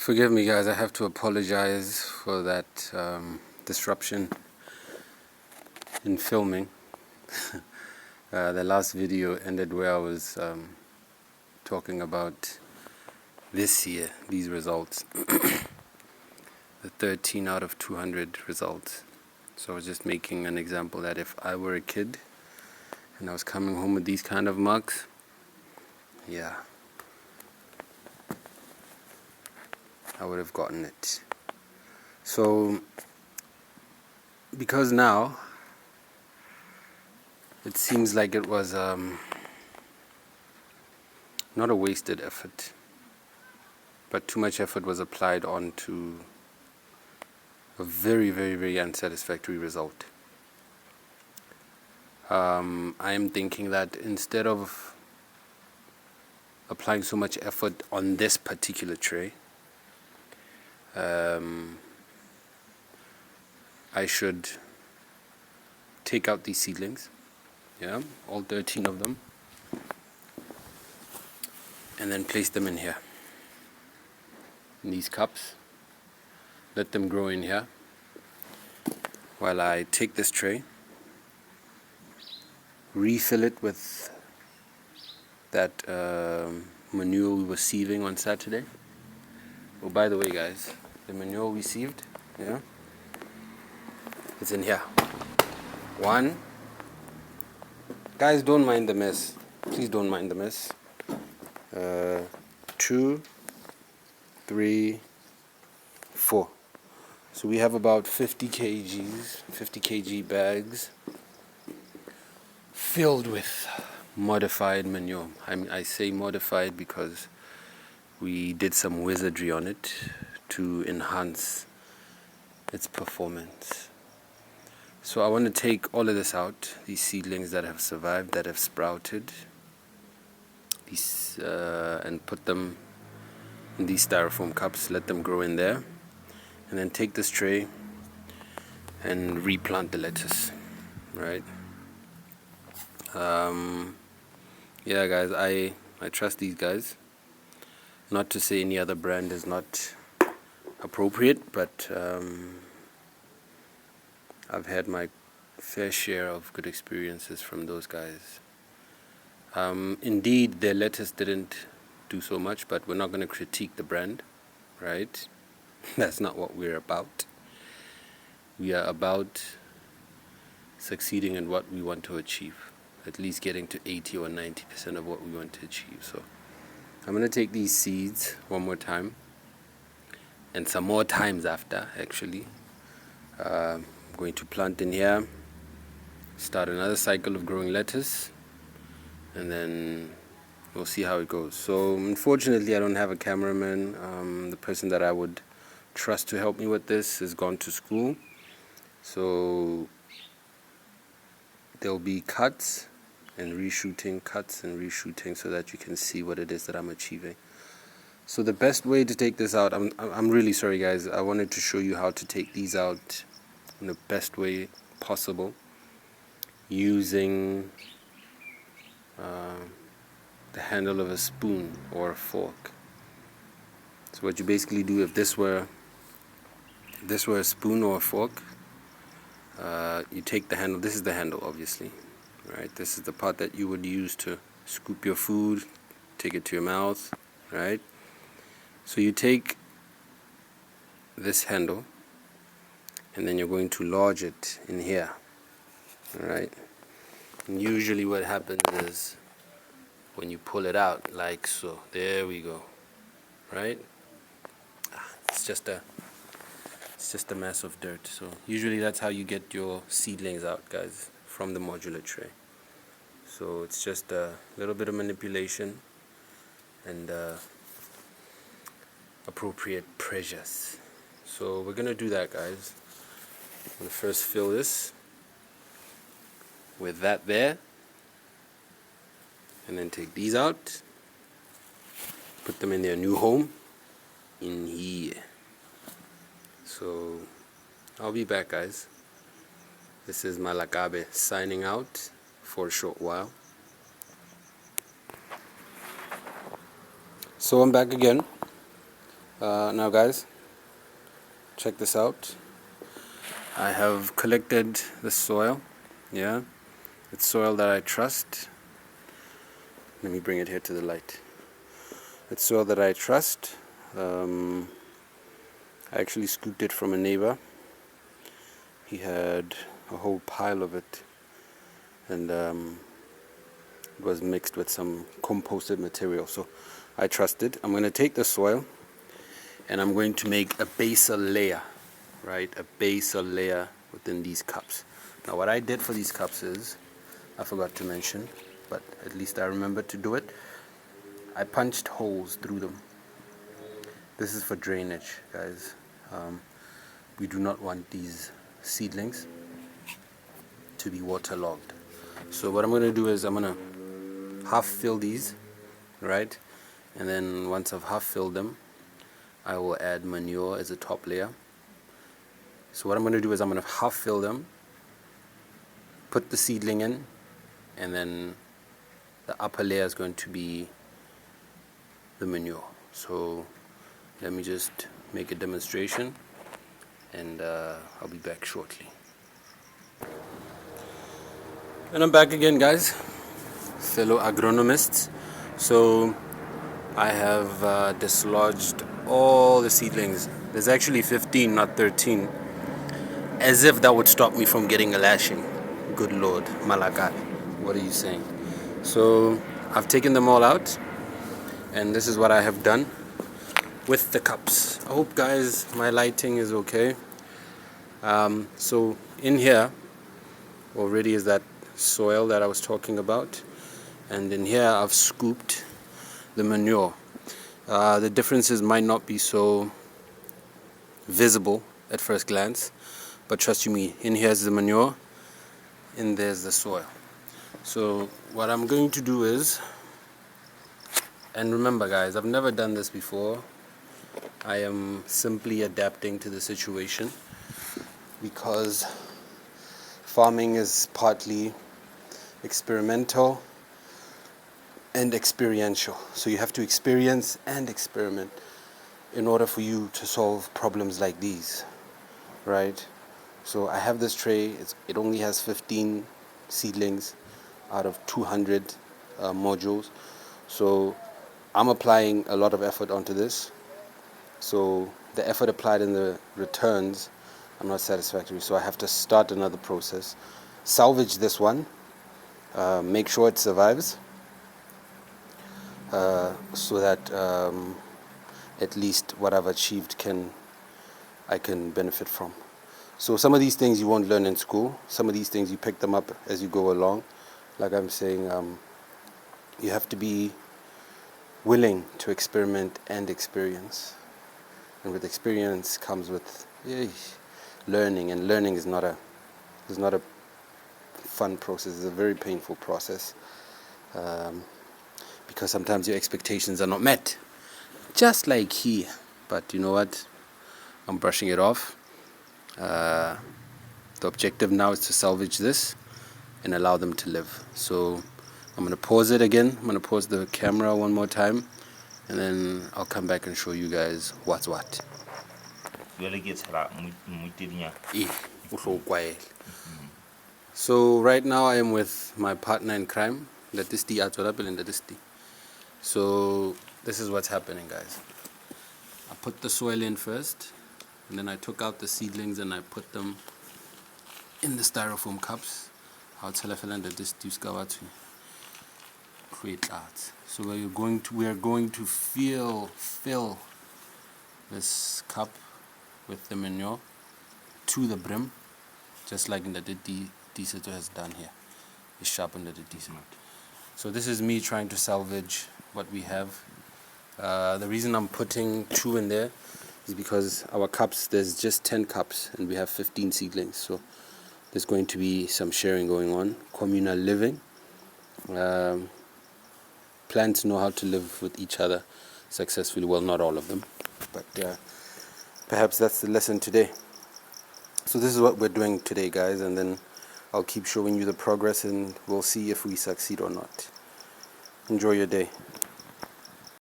Forgive me, guys, I have to apologize for that disruption in filming. The last video ended where I was talking about this year, these results. The 13 out of 200 results. So I was just making an example that if I were a kid and I was coming home with these kind of marks, yeah, I would have gotten it. So because now it seems like it was not a wasted effort, but too much effort was applied onto a very, very, very unsatisfactory result. I am thinking that instead of applying so much effort on this particular tray, I should take out these seedlings, yeah, all 13 of them, and then place them in here, in these cups. Let them grow in here while I take this tray, refill it with that manure we were sieving on Saturday. Oh, by the way, guys, the manure we sieved, yeah, it's in here. 1, guys, don't mind the mess. Please don't mind the mess. 2, 3, 4. So we have about 50 kg bags filled with modified manure. I say modified because we did some wizardry on it to enhance its performance. So I want to take all of this out, these seedlings that have survived, that have sprouted, these, and put them in these styrofoam cups, let them grow in there, and then take this tray and replant the lettuce, right? Yeah, guys, I trust these guys. Not to say any other brand is not appropriate, but I've had my fair share of good experiences from those guys. Indeed, their lettuce didn't do so much, but we're not going to critique the brand, right? That's not what we're about. We are about succeeding in what we want to achieve, at least getting to 80 or 90% of what we want to achieve. So I'm going to take these seeds one more time, and some more times after, actually. I'm going to plant in here, start another cycle of growing lettuce, and then we'll see how it goes. So unfortunately, I don't have a cameraman. The person that I would trust to help me with this has gone to school. So there'll be cuts and reshooting, so that you can see what it is that I'm achieving. So the best way to take this out, I'm really sorry, guys. I wanted to show you how to take these out in the best way possible using the handle of a spoon or a fork. So what you basically do, if this were a spoon or a fork, you take the handle. This is the handle, obviously, right? This is the part that you would use to scoop your food, take it to your mouth, right? So you take this handle, and then you're going to lodge it in here, all right? And usually what happens is when you pull it out, like so, there we go, right? It's just a mass of dirt. So usually that's how you get your seedlings out, guys, from the modular tray. So it's just a little bit of manipulation and appropriate pressures. So we're gonna do that, guys. I'm gonna first fill this with that there, and then take these out, put them in their new home in here. So I'll be back, guys. This is Malakabe signing out for a short while. So I'm back again. Now guys, check this out. I have collected the soil. Yeah, it's soil that I trust. Let me bring it here to the light. It's soil that I trust. I actually scooped it from a neighbor. He had a whole pile of it, and it was mixed with some composted material, so I trust it. I'm going to take the soil and I'm going to make a basal layer, right? A basal layer within these cups. Now what I did for these cups is, I forgot to mention, but at least I remembered to do it. I punched holes through them. This is for drainage, guys. We do not want these seedlings to be waterlogged. So what I'm going to do is I'm going to half fill these, right? And then once I've half filled them, I will add manure as a top layer. So what I'm going to do is I'm going to half fill them, put the seedling in, and then the upper layer is going to be the manure. So let me just make a demonstration, and I'll be back shortly. And I'm back again, guys, fellow agronomists. So I have dislodged all the seedlings. There's actually 15, not 13. As if that would stop me from getting a lashing. Good Lord, Malakat, what are you saying? So I've taken them all out, and this is what I have done with the cups. I hope, guys, my lighting is okay. So in here already is that soil that I was talking about, and in here I've scooped the manure. The differences might not be so visible at first glance, but trust you me, in here is the manure, in there's the soil. So what I'm going to do is, and remember guys, I've never done this before. I am simply adapting to the situation, because farming is partly experimental and experiential. So you have to experience and experiment in order for you to solve problems like these, right? So I have this tray. It only has 15 seedlings out of 200 modules. So I'm applying a lot of effort onto this. So the effort applied in the returns are not satisfactory. So I have to start another process, salvage this one, make sure it survives, so that at least what I've achieved I can benefit from. So some of these things you won't learn in school. Some of these things you pick them up as you go along. Like I'm saying, you have to be willing to experiment and experience. And with experience comes with learning, and learning is not a fun process. It's a very painful process, because sometimes your expectations are not met, just like here. But you know what? I'm brushing it off. The objective now is to salvage this and allow them to live. So I'm going to pause it again. I'm going to pause the camera one more time, and then I'll come back and show you guys what's what. So right now I am with my partner in crime, So this is what's happening, guys. I put the soil in first, and then I took out the seedlings and I put them in the styrofoam cups. So we are going to fill this cup with the manure to the brim, just like the Diseto has done here. It's sharpened at the Diseto. So this is me trying to salvage what we have. The reason I'm putting 2 in there is because our cups, there's just 10 cups and we have 15 seedlings. So there's going to be some sharing going on, communal living. Plants know how to live with each other successfully. Well, not all of them, but perhaps that's the lesson today. So this is what we're doing today, guys, and then I'll keep showing you the progress and we'll see if we succeed or not. Enjoy your day.